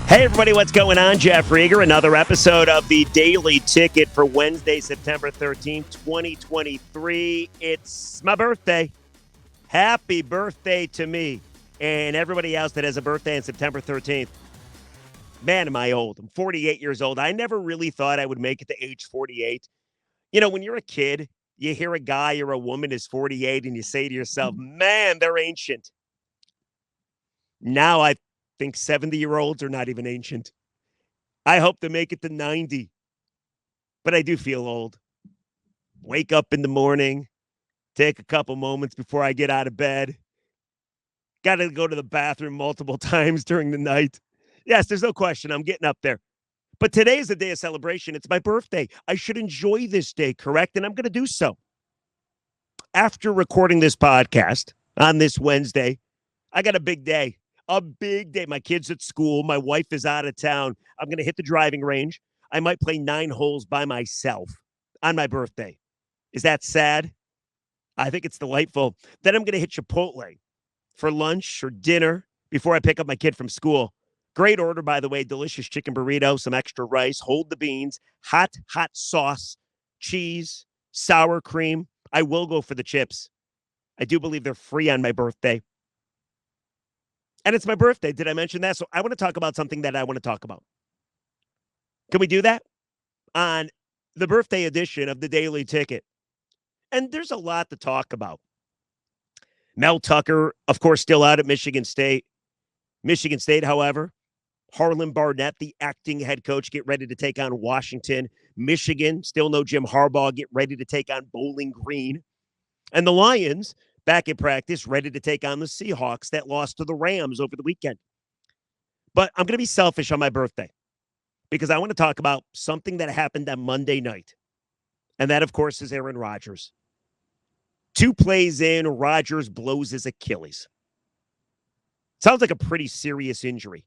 Hey, everybody, what's going on? Jeff Rieger, another episode of the Daily Ticket for Wednesday, September 13th, 2023. It's my birthday. Happy birthday to me and everybody else that has a birthday on September 13th. Man, am I old. I'm 48 years old. I never really thought I would make it to age 48. You know, when you're a kid, you hear a guy or a woman is 48 and you say to yourself, man, they're ancient. Now I think 70-year-olds are not even ancient. I hope to make it to 90, but I do feel old. Wake up in the morning, take a couple moments before I get out of bed. Got to go to the bathroom multiple times during the night. Yes, there's no question. I'm getting up there. But today is a day of celebration. It's my birthday. I should enjoy this day, correct? And I'm going to do so. After recording this podcast on this Wednesday, I got a big day. A big day. My kid's at school. My wife is out of town. I'm going to hit the driving range. I might play 9 holes by myself on my birthday. Is that sad? I think it's delightful. Then I'm going to hit Chipotle for lunch or dinner before I pick up my kid from school. Great order, by the way. Delicious chicken burrito, some extra rice, hold the beans, hot sauce, cheese, sour cream. I will go for the chips. I do believe they're free on my birthday. And it's my birthday. Did I mention that? So I want to talk about something that I want to talk about. Can we do that on the birthday edition of the Daily Ticket? And there's a lot to talk about. Mel Tucker, of course, still out at Michigan State. Michigan State, however, Harlan Barnett, the acting head coach, get ready to take on Washington. Michigan, still no Jim Harbaugh, get ready to take on Bowling Green. And the Lions, back in practice, ready to take on the Seahawks that lost to the Rams over the weekend. But I'm going to be selfish on my birthday because I want to talk about something that happened on Monday night. And that, of course, is Aaron Rodgers. 2 plays in, Rodgers blows his Achilles. Sounds like a pretty serious injury.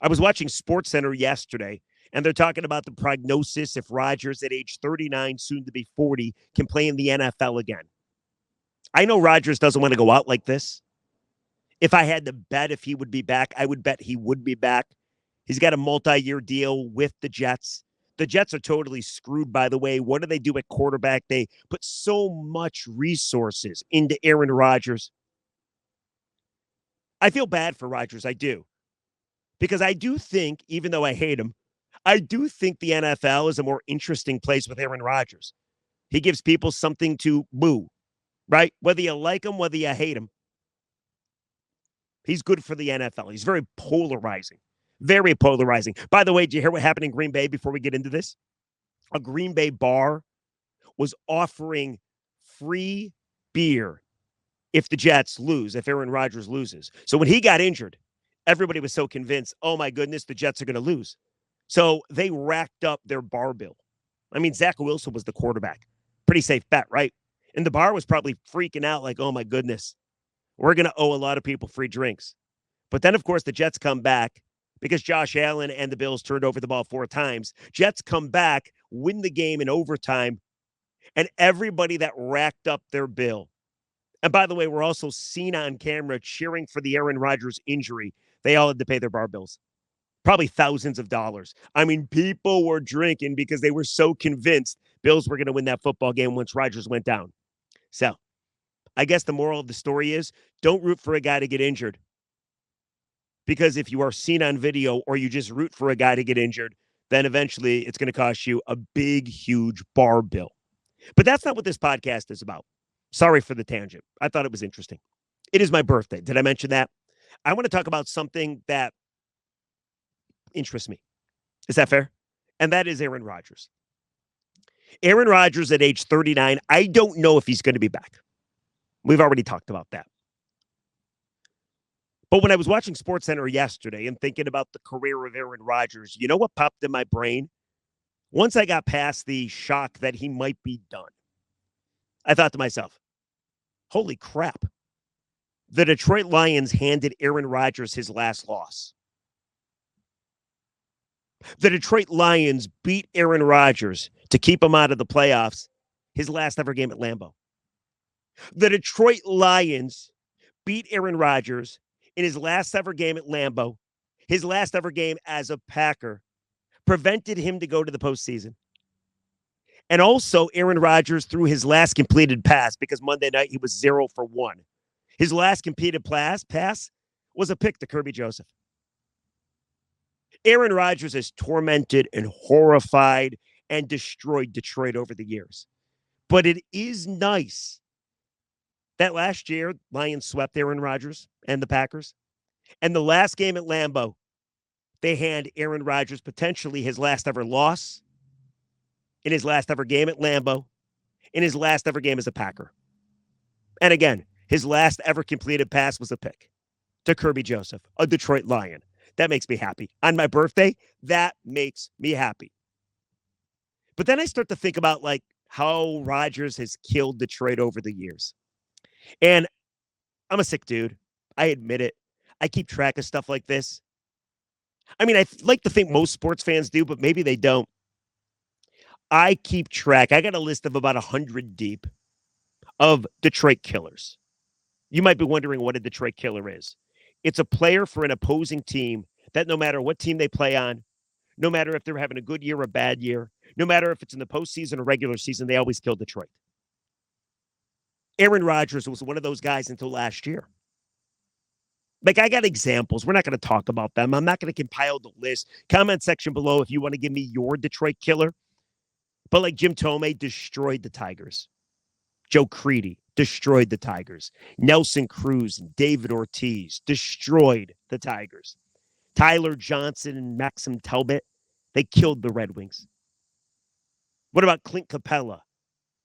I was watching SportsCenter yesterday, and they're talking about the prognosis if Rodgers at age 39, soon to be 40, can play in the NFL again. I know Rodgers doesn't want to go out like this. If I had to bet if he would be back, I would bet he would be back. He's got a multi-year deal with the Jets. The Jets are totally screwed, by the way. What do they do at quarterback? They put so much resources into Aaron Rodgers. I feel bad for Rodgers. I do. Because I do think, even though I hate him, I do think the NFL is a more interesting place with Aaron Rodgers. He gives people something to boo, right? Whether you like him, whether you hate him. He's good for the NFL. He's very polarizing. Very polarizing. By the way, did you hear what happened in Green Bay before we get into this? A Green Bay bar was offering free beer if the Jets lose, if Aaron Rodgers loses. So when he got injured, everybody was so convinced, oh my goodness, the Jets are going to lose. So they racked up their bar bill. I mean, Zach Wilson was the quarterback. Pretty safe bet, right? And the bar was probably freaking out like, oh my goodness, we're going to owe a lot of people free drinks. But then, of course, the Jets come back because Josh Allen and the Bills turned over the ball 4 times. Jets come back, win the game in overtime, and everybody that racked up their bill. And by the way, we're also seen on camera cheering for the Aaron Rodgers injury. They all had to pay their bar bills. Probably thousands of dollars. I mean, people were drinking because they were so convinced Bills were going to win that football game once Rodgers went down. So I guess the moral of the story is don't root for a guy to get injured. Because if you are seen on video or you just root for a guy to get injured, then eventually it's going to cost you a big, huge bar bill. But that's not what this podcast is about. Sorry for the tangent. I thought it was interesting. It is my birthday. Did I mention that? I want to talk about something that interests me. Is that fair? And that is Aaron Rodgers. Aaron Rodgers at age 39, I don't know if he's going to be back. We've already talked about that. But when I was watching SportsCenter yesterday and thinking about the career of Aaron Rodgers, you know what popped in my brain? Once I got past the shock that he might be done, I thought to myself, holy crap. The Detroit Lions handed Aaron Rodgers his last loss. The Detroit Lions beat Aaron Rodgers to keep him out of the playoffs, his last ever game at Lambeau. The Detroit Lions beat Aaron Rodgers in his last ever game at Lambeau, his last ever game as a Packer, prevented him to go to the postseason. And also, Aaron Rodgers threw his last completed pass because Monday night he was 0 for 1. His last completed pass was a pick to Kirby Joseph. Aaron Rodgers has tormented and horrified and destroyed Detroit over the years. But it is nice that last year, Lions swept Aaron Rodgers and the Packers. And the last game at Lambeau, they hand Aaron Rodgers potentially his last ever loss in his last ever game at Lambeau, in his last ever game as a Packer. And again, his last ever completed pass was a pick to Kirby Joseph, a Detroit Lion. That makes me happy. On my birthday, that makes me happy. But then I start to think about like how Rodgers has killed Detroit over the years. And I'm a sick dude. I admit it. I keep track of stuff like this. I mean, I like to think most sports fans do, but maybe they don't. I keep track. I got a list of about 100 deep of Detroit Killers. You might be wondering what a Detroit Killer is. It's a player for an opposing team that no matter what team they play on, no matter if they're having a good year or a bad year, no matter if it's in the postseason or regular season, they always kill Detroit. Aaron Rodgers was one of those guys until last year. Like, I got examples. We're not going to talk about them. I'm not going to compile the list. Comment section below if you want to give me your Detroit Killer. But like Jim Thome destroyed the Tigers. Joe Creedy destroyed the Tigers. Nelson Cruz and David Ortiz destroyed the Tigers. Tyler Johnson and Maxim Talbot, they killed the Red Wings. What about Clint Capella,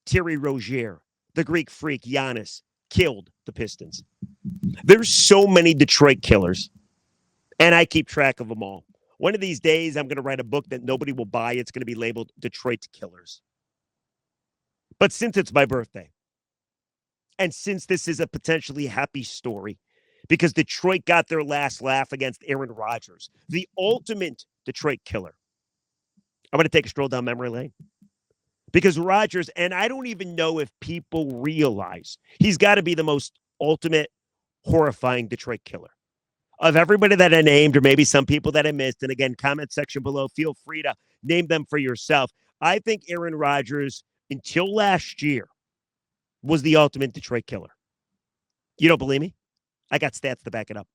Thierry Rozier, the Greek Freak, Giannis, killed the Pistons. There's so many Detroit Killers, and I keep track of them all. One of these days, I'm going to write a book that nobody will buy. It's going to be labeled Detroit Killers. But since it's my birthday, and since this is a potentially happy story, because Detroit got their last laugh against Aaron Rodgers, the ultimate Detroit Killer, I'm going to take a stroll down memory lane. Because Rodgers, and I don't even know if people realize, he's got to be the most ultimate, horrifying Detroit Killer. Of everybody that I named, or maybe some people that I missed, and again, comment section below, feel free to name them for yourself. I think Aaron Rodgers, until last year, was the ultimate Detroit Killer. You don't believe me? I got stats to back it up.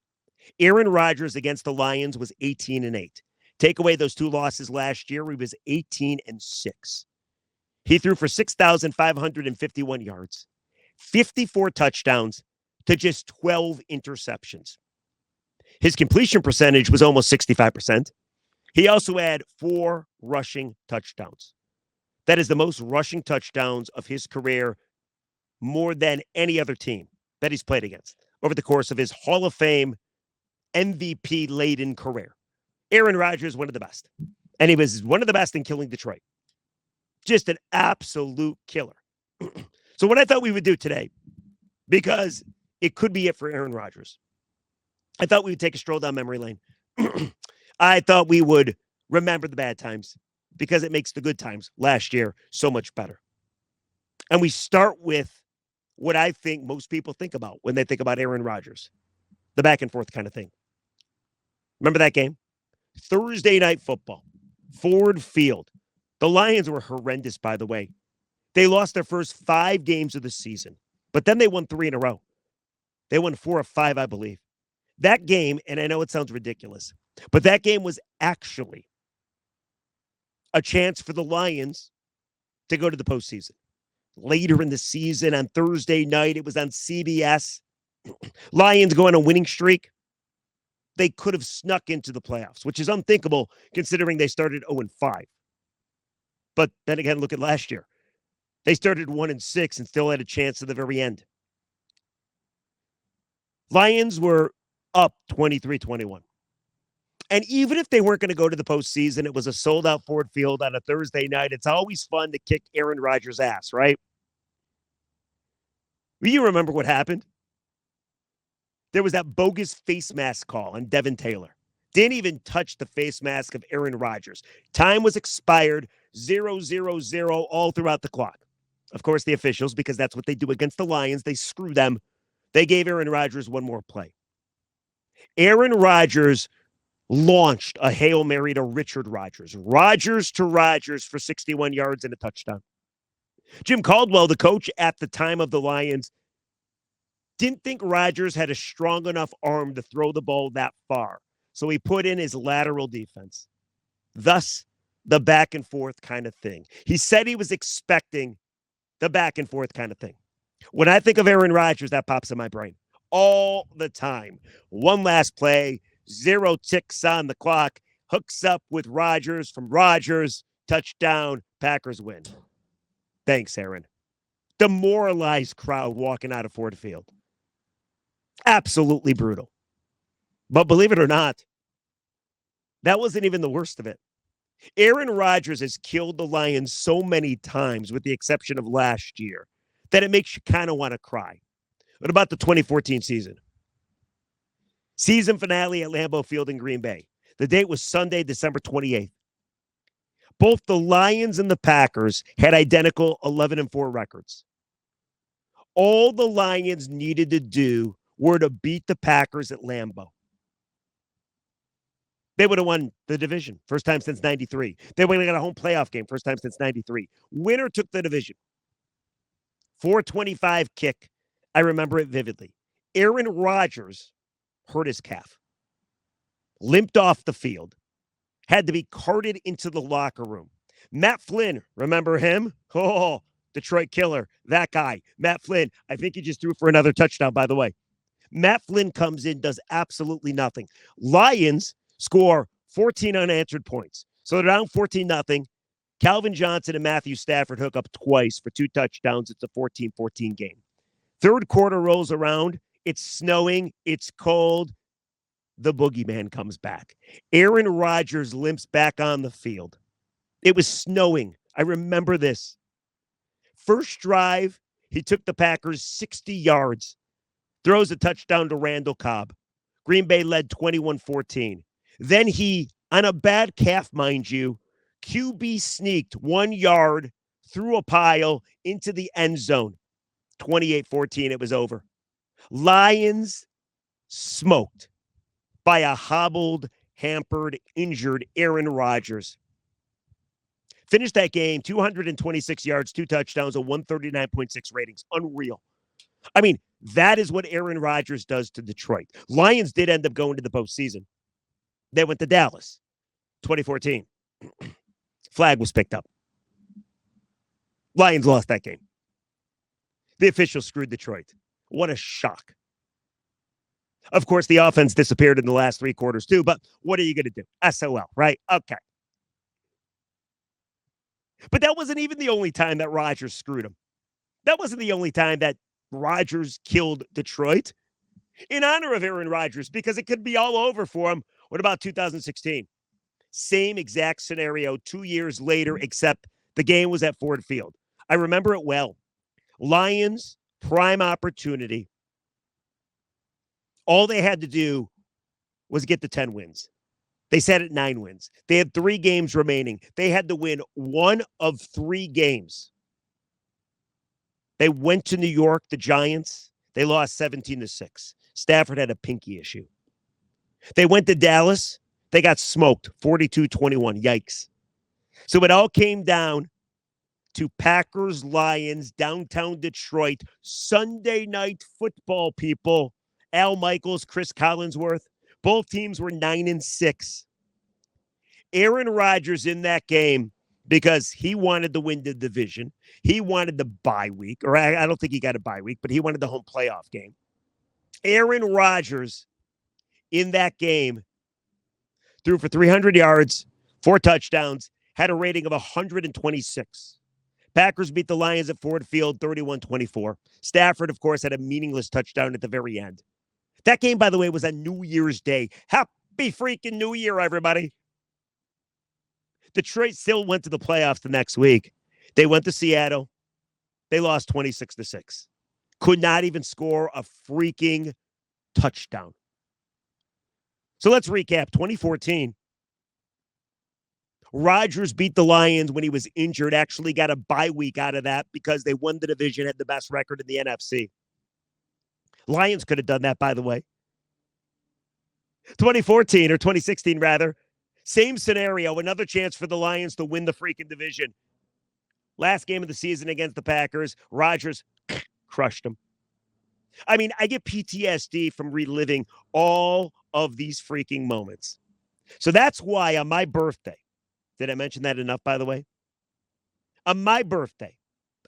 Aaron Rodgers against the Lions was 18-8. Take away those two losses last year, he was 18-6. He threw for 6,551 yards, 54 touchdowns to just 12 interceptions. His completion percentage was almost 65%. He also had 4 rushing touchdowns. That is the most rushing touchdowns of his career, more than any other team that he's played against over the course of his Hall of Fame MVP-laden career. Aaron Rodgers, one of the best. And he was one of the best in killing Detroit. Just an absolute killer. So what I thought we would do today, because it could be it for Aaron Rodgers, I thought we would take a stroll down memory lane. I thought we would remember the bad times because it makes the good times last year so much better. And we start with what I think most people think about when they think about Aaron Rodgers, the back and forth kind of thing. Remember that game? Thursday Night Football, Ford Field. The Lions were horrendous, by the way. They lost their first 5 games of the season, but then they won 3 in a row. They won 4 of 5, I believe. That game, and I know it sounds ridiculous, but that game was actually a chance for the Lions to go to the postseason. Later in the season, on Thursday night, it was on CBS. Lions go on a winning streak. They could have snuck into the playoffs, which is unthinkable considering they started 0-5. But then again, look at last year. They started 1-6 and still had a chance at the very end. Lions were up 23-21. And even if they weren't going to go to the postseason, it was a sold-out Ford Field on a Thursday night. It's always fun to kick Aaron Rodgers' ass, right? You remember what happened? There was that bogus face mask call on Devin Taylor. Didn't even touch the face mask of Aaron Rodgers. Time was expired, 0-0-0 all throughout the clock. Of course, the officials, because that's what they do against the Lions, they screw them. They gave Aaron Rodgers one more play. Aaron Rodgers launched a Hail Mary to Richard Rodgers. Rodgers to Rodgers for 61 yards and a touchdown. Jim Caldwell, the coach at the time of the Lions, didn't think Rodgers had a strong enough arm to throw the ball that far. So he put in his lateral defense. Thus, the back and forth kind of thing. He said he was expecting the back and forth kind of thing. When I think of Aaron Rodgers, that pops in my brain all the time. One last play, 0 ticks on the clock, hooks up with Rodgers from Rodgers, touchdown, Packers win. Thanks, Aaron. Demoralized crowd walking out of Ford Field. Absolutely brutal. But believe it or not, that wasn't even the worst of it. Aaron Rodgers has killed the Lions so many times, with the exception of last year, that it makes you kind of want to cry. What about the 2014 season? Season finale at Lambeau Field in Green Bay. The date was Sunday, December 28th. Both the Lions and the Packers had identical 11-4 records. All the Lions needed to do were to beat the Packers at Lambeau. They would have won the division, first time since 93. They would have got a home playoff game, first time since 93. Winner took the division. 425 kick. I remember it vividly. Aaron Rodgers hurt his calf, limped off the field, had to be carted into the locker room. Matt Flynn, remember him? Oh, Detroit Killer, that guy. Matt Flynn, I think he just threw for another touchdown, by the way. Matt Flynn comes in, does absolutely nothing. Lions score 14 unanswered points. So they're down 14-0. Calvin Johnson and Matthew Stafford hook up twice for 2 touchdowns. It's a 14-14 game. Third quarter rolls around. It's snowing. It's cold. The boogeyman comes back. Aaron Rodgers limps back on the field. It was snowing. I remember this. First drive, he took the Packers 60 yards. Throws a touchdown to Randall Cobb. Green Bay led 21-14. Then he, on a bad calf, mind you, QB sneaked 1 yard through a pile into the end zone. 28-14, it was over. Lions smoked by a hobbled, hampered, injured Aaron Rodgers. Finished that game, 226 yards, 2 touchdowns, a 139.6 ratings. Unreal. I mean, that is what Aaron Rodgers does to Detroit. Lions did end up going to the postseason. They went to Dallas, 2014. Flag was picked up. Lions lost that game. The officials screwed Detroit. What a shock. Of course, the offense disappeared in the last 3 quarters too, but what are you going to do? SOL, right? Okay. But that wasn't even the only time that Rodgers screwed him. That wasn't the only time that Rodgers killed Detroit. In honor of Aaron Rodgers, because it could be all over for him. What about 2016? Same exact scenario 2 years later, except the game was at Ford Field. I remember it well. Lions, prime opportunity. All they had to do was get to 10 wins. They sat at 9 wins. They had 3 games remaining. They had to win 1 of 3 games. They went to New York, the Giants. They lost 17-6. Stafford had a pinky issue. They went to Dallas. They got smoked, 42-21. Yikes. So it all came down to Packers-Lions, downtown Detroit, Sunday night football, people. Al Michaels, Chris Collinsworth. Both teams were 9-6. Aaron Rodgers in that game, because he wanted to win the division. He wanted the bye week, or I don't think he got a bye week, but he wanted the home playoff game. Aaron Rodgers in that game threw for 300 yards, 4 touchdowns, had a rating of 126. Packers beat the Lions at Ford Field 31-24. Stafford, of course, had a meaningless touchdown at the very end. That game, by the way, was on New Year's Day. Happy freaking New Year, everybody. Detroit still went to the playoffs the next week. They went to Seattle. They lost 26-6. Could not even score a freaking touchdown. So let's recap. 2014. Rodgers beat the Lions when he was injured, actually got a bye week out of that because they won the division, had the best record in the NFC. Lions could have done that, by the way. 2014 or 2016, rather. Same scenario, another chance for the Lions to win the freaking division. Last game of the season against the Packers, Rodgers crushed them. I mean, I get PTSD from reliving all of these freaking moments. So that's why on my birthday, did I mention that enough, by the way? On my birthday,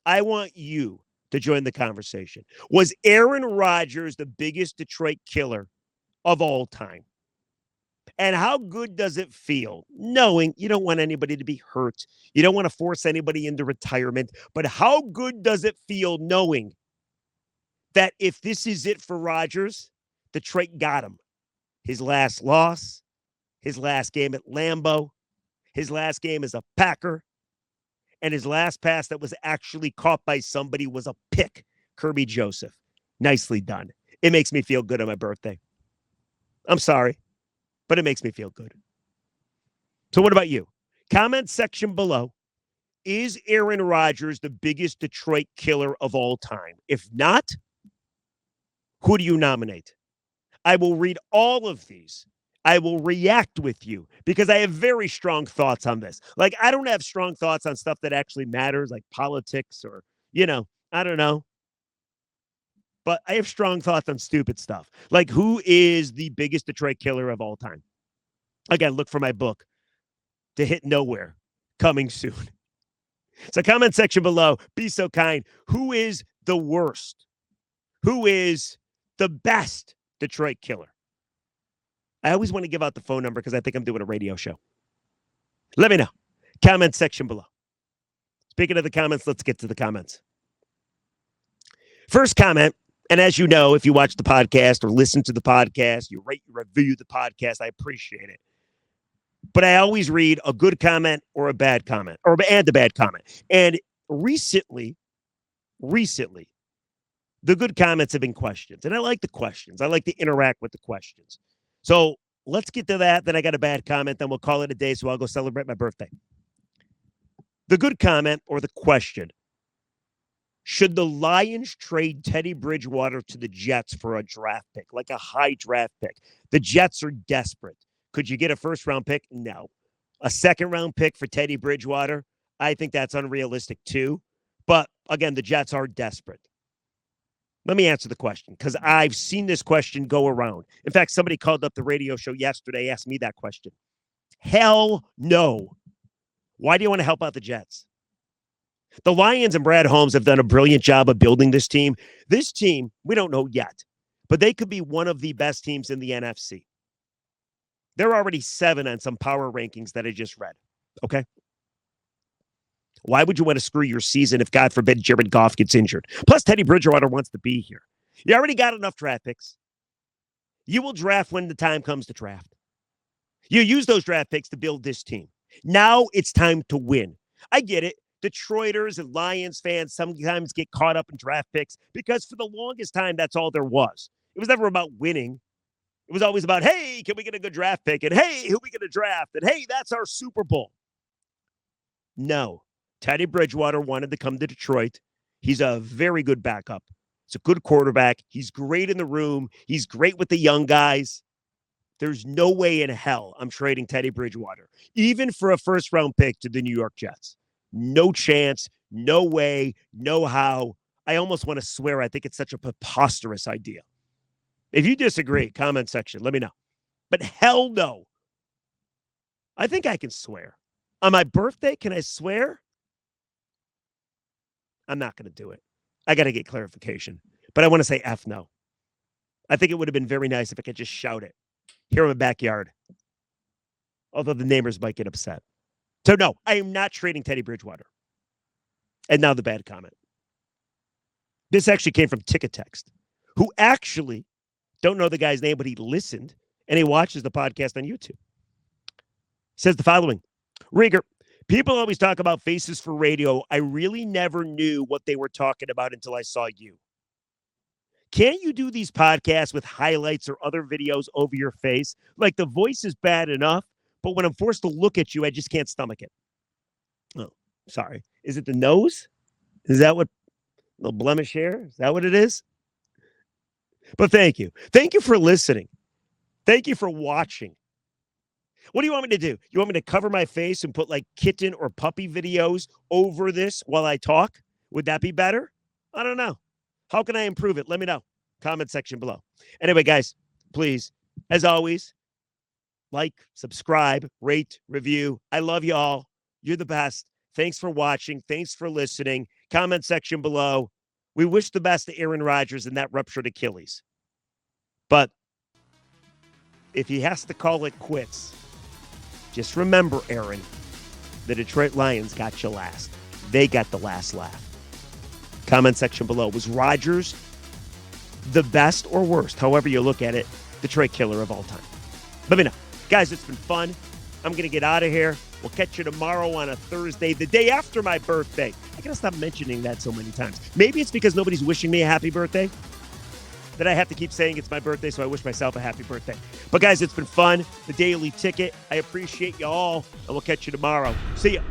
I want you to join the conversation. Was Aaron Rodgers the biggest Detroit killer of all time? And how good does it feel knowing you don't want anybody to be hurt? You don't want to force anybody into retirement. But how good does it feel knowing that if this is it for Rodgers, Detroit got him? His last loss, his last game at Lambeau, his last game as a Packer, and his last pass that was actually caught by somebody was a pick. Kirby Joseph. Nicely done. It makes me feel good on my birthday. I'm sorry, but it makes me feel good. So what about you? Comment section below. Is Aaron Rodgers the biggest Detroit killer of all time? If not, who do you nominate? I will read all of these. I will react with you because I have very strong thoughts on this. Like, I don't have strong thoughts on stuff that actually matters, like politics or, I don't know. But I have strong thoughts on stupid stuff. Like, who is the biggest Detroit killer of all time? Again, look for my book, To Hit Nowhere, coming soon. So comment section below. Be so kind. Who is the worst? Who is the best Detroit killer? I always want to give out the phone number because I think I'm doing a radio show. Let me know. Comment section below. Speaking of the comments, let's get to the comments. First comment, and as you know, if you watch the podcast or listen to the podcast, you rate, you review the podcast, I appreciate it. But I always read a good comment or a bad comment, and a bad comment. And recently, the good comments have been questions. And I like the questions. I like to interact with the questions. So let's get to that. Then I got a bad comment. Then we'll call it a day. So I'll go celebrate my birthday. The good comment or the question. Should the Lions trade Teddy Bridgewater to the Jets for a draft pick, like a high draft pick? The Jets are desperate. Could you get a first-round pick? No. A second-round pick for Teddy Bridgewater? I think that's unrealistic too. But again, the Jets are desperate. Let me answer the question because I've seen this question go around. In fact, somebody called up the radio show yesterday, asked me that question. Hell no. Why do you want to help out the Jets? The Lions and Brad Holmes have done a brilliant job of building this team. This team, we don't know yet, but they could be one of the best teams in the NFC. They're already 7 on some power rankings that I just read. Okay? Why would you want to screw your season if, God forbid, Jared Goff gets injured? Plus, Teddy Bridgewater wants to be here. You already got enough draft picks. You will draft when the time comes to draft. You use those draft picks to build this team. Now it's time to win. I get it. Detroiters and Lions fans sometimes get caught up in draft picks because for the longest time, that's all there was. It was never about winning. It was always about, hey, can we get a good draft pick? And hey, who we going to draft? And hey, that's our Super Bowl. No. Teddy Bridgewater wanted to come to Detroit. He's a very good backup. He's a good quarterback. He's great in the room. He's great with the young guys. There's no way in hell I'm trading Teddy Bridgewater, even for a first-round pick to the New York Jets. No chance, no way, no how. I almost want to swear I think it's such a preposterous idea. If you disagree, comment section, let me know. But hell no. I think I can swear. On my birthday, can I swear? I'm not going to do it. I got to get clarification. But I want to say F no. I think it would have been very nice if I could just shout it here in the backyard. Although the neighbors might get upset. So no, I am not trading Teddy Bridgewater. And now the bad comment. This actually came from Ticket Text, who actually don't know the guy's name, but he listened and he watches the podcast on YouTube. He says the following. Rieger, people always talk about faces for radio. I really never knew what they were talking about until I saw you. Can't you do these podcasts with highlights or other videos over your face? Like the voice is bad enough, but when I'm forced to look at you, I just can't stomach it. Oh, sorry. Is it the nose? Is that what the blemish here? Is that what it is? But thank you. Thank you for listening. Thank you for watching. What do you want me to do? You want me to cover my face and put like kitten or puppy videos over this while I talk? Would that be better? I don't know. How can I improve it? Let me know. Comment section below. Anyway, guys, please, as always, like, subscribe, rate, review. I love you all. You're the best. Thanks for watching. Thanks for listening. Comment section below. We wish the best to Aaron Rodgers and that ruptured Achilles. But if he has to call it quits, just remember, Aaron, the Detroit Lions got you last. They got the last laugh. Comment section below. Was Rodgers the best or worst, however you look at it, Detroit Killer of all time? Let me know. Guys, it's been fun. I'm going to get out of here. We'll catch you tomorrow on a Thursday, the day after my birthday. I got to stop mentioning that so many times. Maybe it's because nobody's wishing me a happy birthday that I have to keep saying it's my birthday, so I wish myself a happy birthday. But guys, it's been fun. The Daily Ticket. I appreciate you all, and we'll catch you tomorrow. See ya.